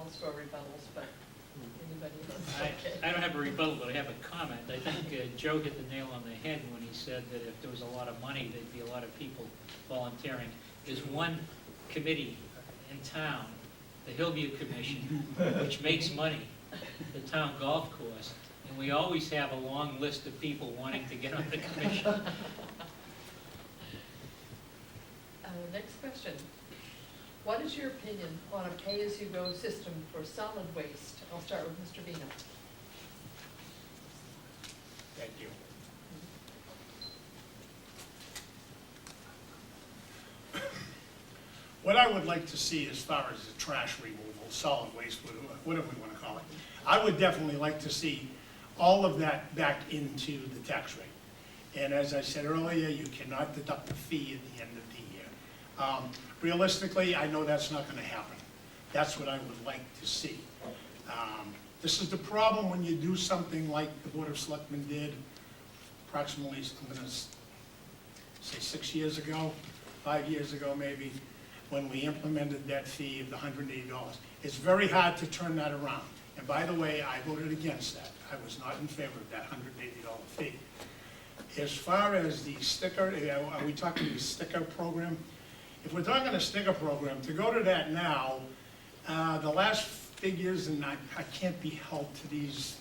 rebuttals for rebuttals, but anybody else? I Okay. don't have a rebuttal, but I have a comment. I think Joe hit the nail on the head when he said that if there was a lot of money, there'd be a lot of people volunteering. There's one committee in town, the Hillview Commission, which makes money, the town golf course, and we always have a long list of people wanting to get on the commission. Next question. What is your opinion on a pay-as-you-go system for solid waste? I'll start with Mr. Vino. Thank you. What I would like to see as far as the trash removal, solid waste, whatever we want to call it, I would definitely like to see all of that back into the tax rate. And as I said earlier, you cannot deduct a fee at the end of the year. Realistically, I know that's not going to happen. That's what I would like to see. This is the problem when you do something like the Board of Selectmen did approximately, I'm going to say 6 years ago, 5 years ago maybe, when we implemented that fee of the $180. It's very hard to turn that around. And by the way, I voted against that. I was not in favor of that $180 fee. As far as the sticker, are we talking the sticker program? If we're talking a sticker program, to go to that now, the last figures, and I can't be held to these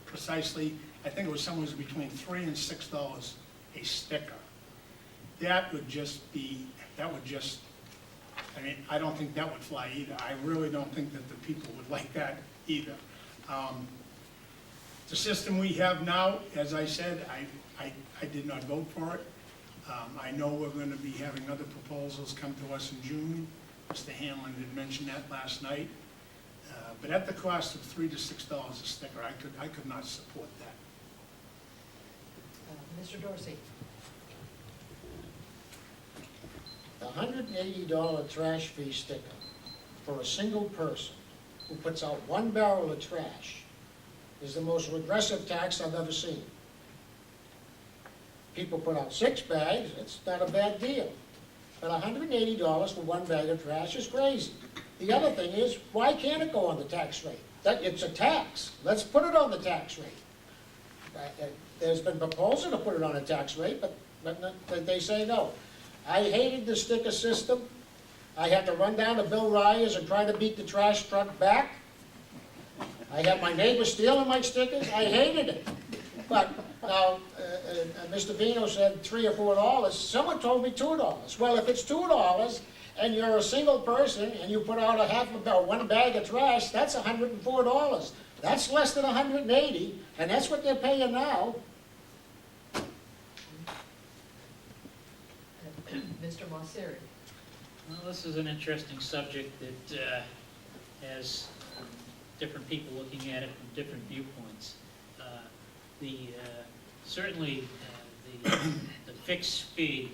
precisely, I think it was somewhere between $3 and $6 a sticker. That would just, I mean, I don't think that would fly either. I really don't think that the people would like that either. The system we have now, as I said, I did not vote for it. I know we're going to be having other proposals come to us in June. Mr. Hanlon did mention that last night. But at the cost of $3 to $6 a sticker, I could not support that. Mr. Dorsey. The $180 trash fee sticker for a single person who puts out 1 barrel of trash is the most regressive tax I've ever seen. People put out 6 bags, it's not a bad deal. But $180 for 1 bag of trash is crazy. The other thing is, why can't it go on the tax rate? It's a tax. Let's put it on the tax rate. There's been proposal to put it on a tax rate, but they say no. I hated the sticker system. I had to run down to Bill Ryers and try to beat the trash truck back. I had my neighbor stealing my stickers. I hated it. But now, Mr. Vino said $3 or $4. Someone told me $2. Well, if it's $2 and you're a single person and you put out a 1 bag of trash, that's $104. That's less than $180, and that's what they're paying now. Mr. Mosseri. Well, this is an interesting subject that has different people looking at it from different viewpoints. Certainly, the fixed fee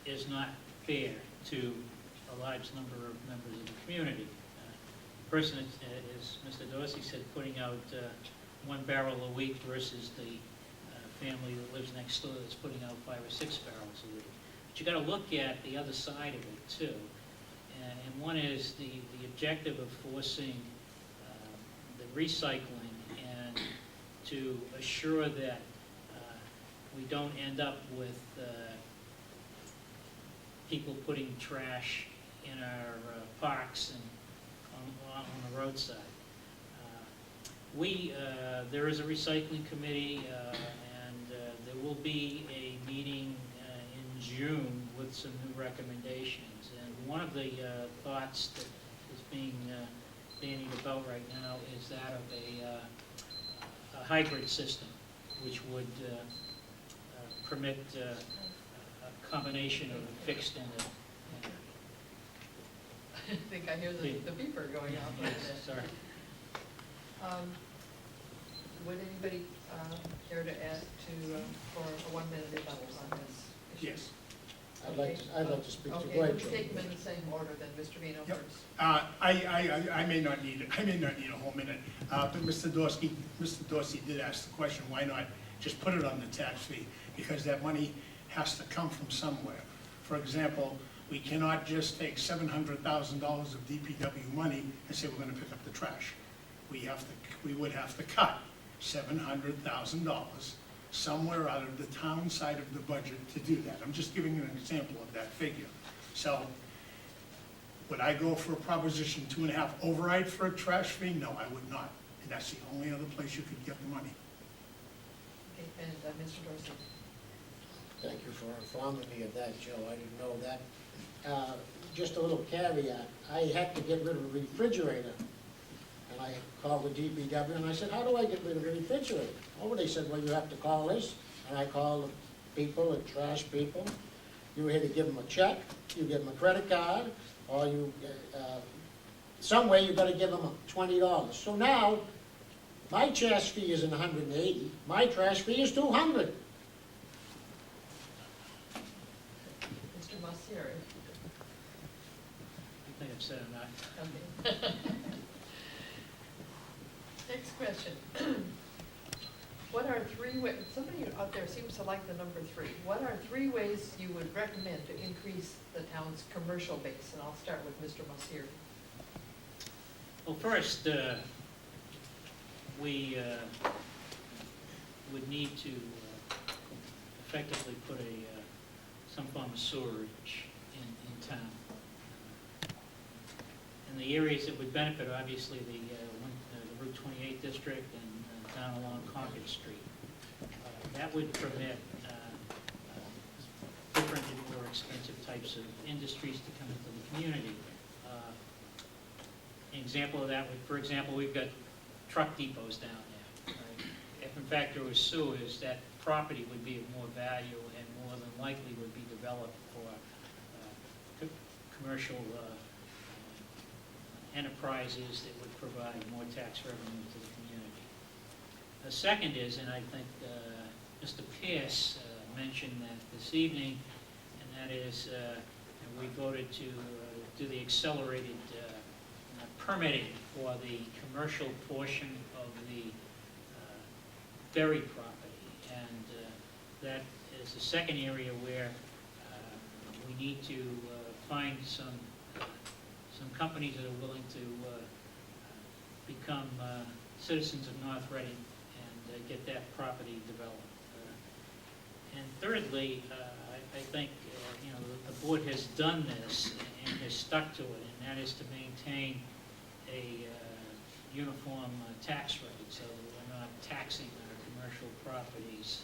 is not fair to a large number of members of the community. Person, as Mr. Dorsey said, putting out 1 barrel a week versus the family that lives next door that's putting out 5 or 6 barrels a week. But you got to look at the other side of it too. And one is the objective of forcing the recycling and to assure that we don't end up with people putting trash in our parks and on the roadside. There is a recycling committee, and there will be a meeting in June with some new recommendations. And one of the thoughts that is being bandied about right now is that of a hybrid system, which would permit a combination of a fixed and a I think I hear the beeper going off. yes, sorry. Would anybody care to add for a 1-minute rebuttal on this issue? Yes. I'd like to speak to Okay, Greg. let's take them in the same order then. Mr. Vino Yep. first. I may not need it. I may not need a whole minute. But Mr. Dorsey did ask the question, why not just put it on the tax fee? Because that money has to come from somewhere. For example, We cannot just take $700,000 of DPW money and say we're gonna pick up the trash. We would have to cut $700,000 somewhere out of the town side of the budget to do that. I'm just giving you an example of that figure. So, would I go for a Proposition 2.5 override for a trash fee? No, I would not. And that's the only other place you could get the money. Okay, and Mr. Dorsey? Thank you for informing me of that, Joe, I didn't know that. Just a little caveat, I had to get rid of a refrigerator. And I called the DPW and I said, how do I get rid of a refrigerator? Oh, they said, well, you have to call us. And I called the people, the trash people. You either give them a check, you give them a credit card, or you, some way you gotta give them $20. So now, my trash fee isn't $180, my trash fee is $200. Mr. Masier? I think I've said enough. Okay. Next question. What are 3 ways, somebody out there seems to like the number 3. What are 3 ways you would recommend to increase the town's commercial base? And I'll start with Mr. Masier. Well, first, we would need to effectively put some form of sewerage in town. And the areas that would benefit, obviously, the Route 28 district and down along Concord Street. That would permit different and more expensive types of industries to come into the community. An example of that would, for example, we've got truck depots down there. If in fact there was sewers, that property would be of more value and more than likely would be developed for commercial enterprises that would provide more tax revenue to the community. The second is, and I think Mr. Pierce mentioned that this evening, and that is, we voted to do the accelerated permitting for the commercial portion of the ferry property. And that is the second area where we need to find some companies that are willing to become citizens of North Reading and get that property developed. And thirdly, I think the board has done this and has stuck to it, and that is to maintain a uniform tax rate, so that we're not taxing our commercial properties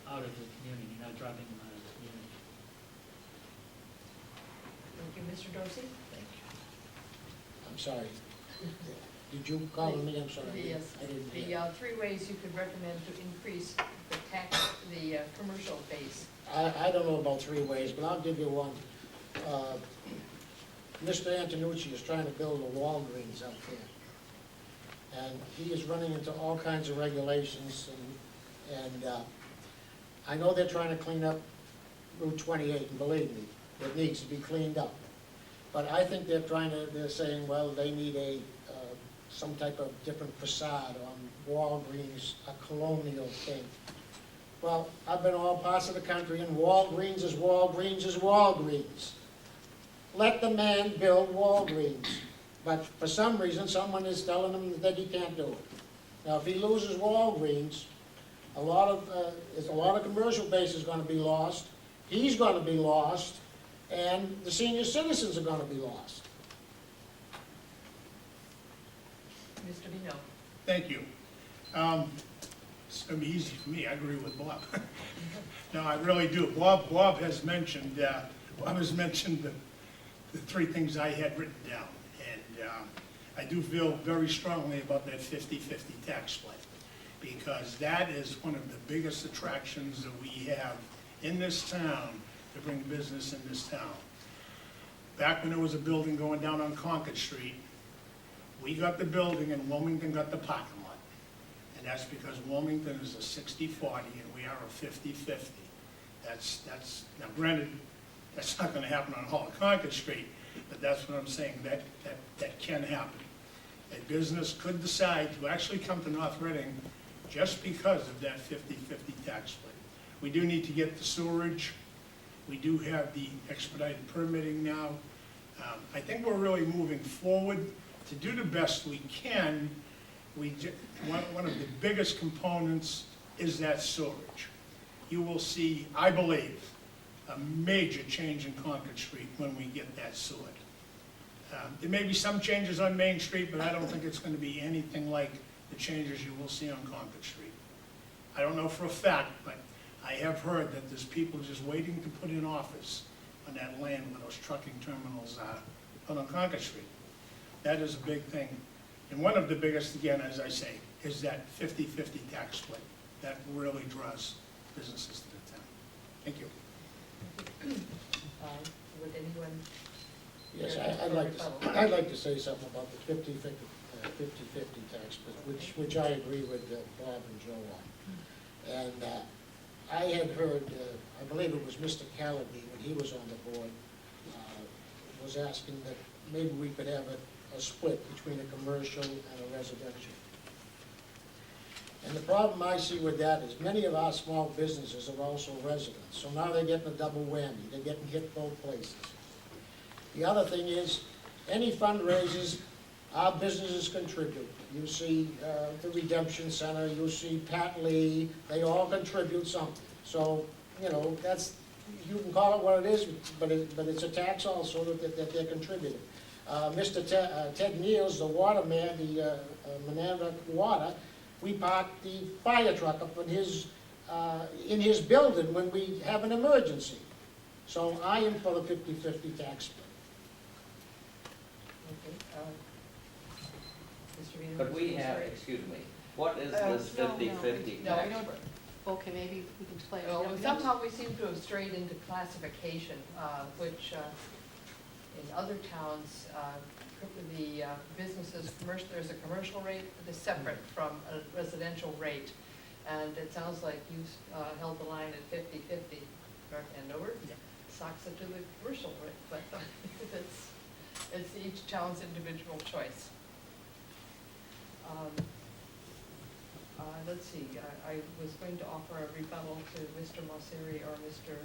out of the community, not driving them out of the community. Thank you, Mr. Dorsey? I'm sorry. Did you call me? I'm sorry. Yes, I didn't the hear. 3 ways you could recommend to increase the commercial base. I don't know about 3 ways, but I'll give you one. Mr. Antonucci is trying to build a Walgreens out there. And he is running into all kinds of regulations, and I know they're trying to clean up Route 28, and believe me, it needs to be cleaned up. But I think they're saying, well, they need some type of different facade on Walgreens, a colonial thing. Well, I've been all parts of the country, and Walgreens is Walgreens is Walgreens. Let the man build Walgreens. But for some reason, someone is telling him that he can't do it. Now, if he loses Walgreens, a lot of commercial base is going to be lost. He's going to be lost, and the senior citizens are going to be lost. Mr. Vino? Thank you. It's going to be easy for me, I agree with Bob. No, I really do. Bob has mentioned, the 3 things I had written down. And I do feel very strongly about that 50-50 tax split, because that is one of the biggest attractions that we have in this town to bring business in this town. Back when there was a building going down on Concord Street, we got the building and Wilmington got the parking lot. And that's because Wilmington is a 60-40 and we are a 50-50. That's, now granted, that's not gonna happen on all of Concord Street, but that's what I'm saying, that can happen. A business could decide to actually come to North Reading just because of that 50-50 tax split. We do need to get the sewerage We do have the expedited permitting now. I think we're really moving forward to do the best we can. One of the biggest components is that storage. You will see, I believe, a major change in Concord Street when we get that sorted. There may be some changes on Main Street, but I don't think it's gonna be anything like the changes you will see on Concord Street. I don't know for a fact, but I have heard that there's people just waiting to put in office on that land where those trucking terminals are on Concord Street. That is a big thing. And one of the biggest, again, as I say, is that 50-50 tax split. That really draws businesses to the town. Thank you. Would anyone? Yes, Yeah, I'd like to say something about the 50-50 tax split, which I agree with Bob and Joe on. And I had heard, I believe it was Mr. Calaby, when he was on the board, was asking that maybe we could have a split between a commercial and a residential. And the problem I see with that is many of our small businesses are also residents, so now they're getting a double whammy, they're getting hit both places. The other thing is, any fundraisers, our businesses contribute. You see the Redemption Center, you see Pat Lee, they all contribute something. So, you know, that's, you can call it what it is, but it's a tax also that they're contributing. Mr. Ted Neals, the water man, the Monadnock Water, we park the fire truck up in his building when we have an emergency. So I am for the 50-50 tax split. Okay, Mr. Vino? But we have, excuse me, what is this 50-50 No, tax we don't. spread? Okay, maybe we can explain. Well, Yeah, somehow we seem to have strayed into classification, which in other towns, the businesses, there's a commercial rate that is separate from a residential rate. And it sounds like you held the line at 50-50, North Andover. Yeah. Socks it to the commercial rate, but it's each town's individual choice. Let's see, I was going to offer a rebuttal to Mr. Mosseri or Mr.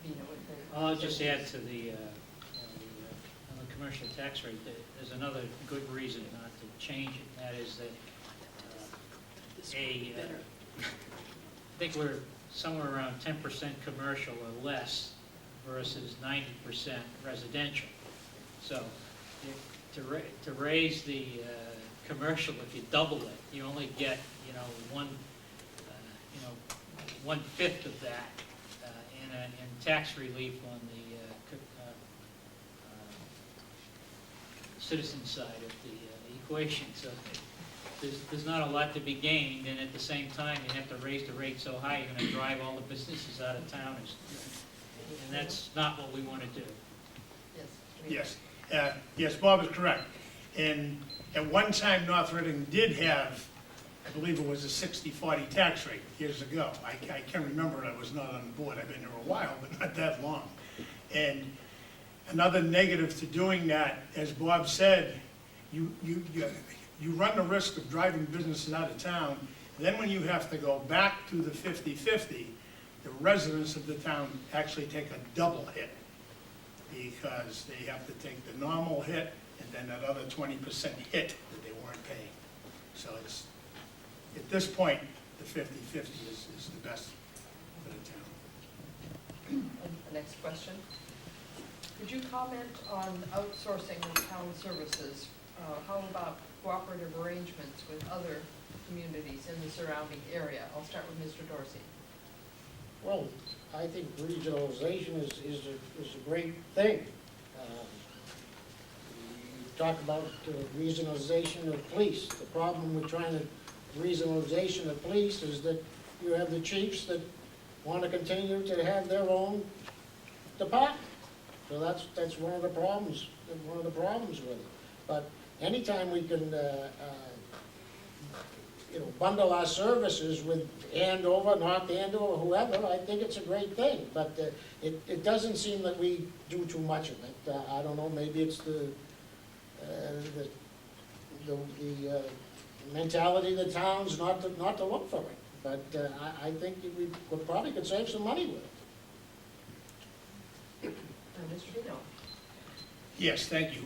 Vino. if they- I'll just add to the on the commercial tax rate, there's another good reason not to change it, and that is that I think we're somewhere around 10% commercial or less versus 90% residential. So to raise the commercial, if you double it, you only get, you know, 1/5 of that in tax relief on the citizen side of the equation. So there's not a lot to be gained, and at the same time, you have to raise the rate so high, you're going to drive all the businesses out of town, and that's not what we want to do. Yes. Mr. Vino. Yes, yes, Bob is correct. And at one time, North Reading did have, I believe it was a 60-40 tax rate years ago. I can't remember, I was not on the board, I've been here a while, but not that long. And another negative to doing that, as Bob said, you run the risk of driving businesses out of town. Then when you have to go back to the 50-50, the residents of the town actually take a double hit, because they have to take the normal hit and then that other 20% hit that they weren't paying. So it's, at this point, the 50-50 is the best for the town. And the next question. Could you comment on outsourcing of town services? How about cooperative arrangements with other communities in the surrounding area? I'll start with Mr. Dorsey. Well, I think regionalization is a great thing. You talk about regionalization of police. The problem with trying to regionalization of police is that you have the chiefs that want to continue to have their own department. So that's one of the problems with it. But anytime we can, bundle our services with Andover, North Andover, whoever, I think it's a great thing. But it doesn't seem that we do too much of it. I don't know, maybe it's the mentality of the towns not to look for it. But I think we probably could save some money with it. Mr. Vino. Yes, thank you.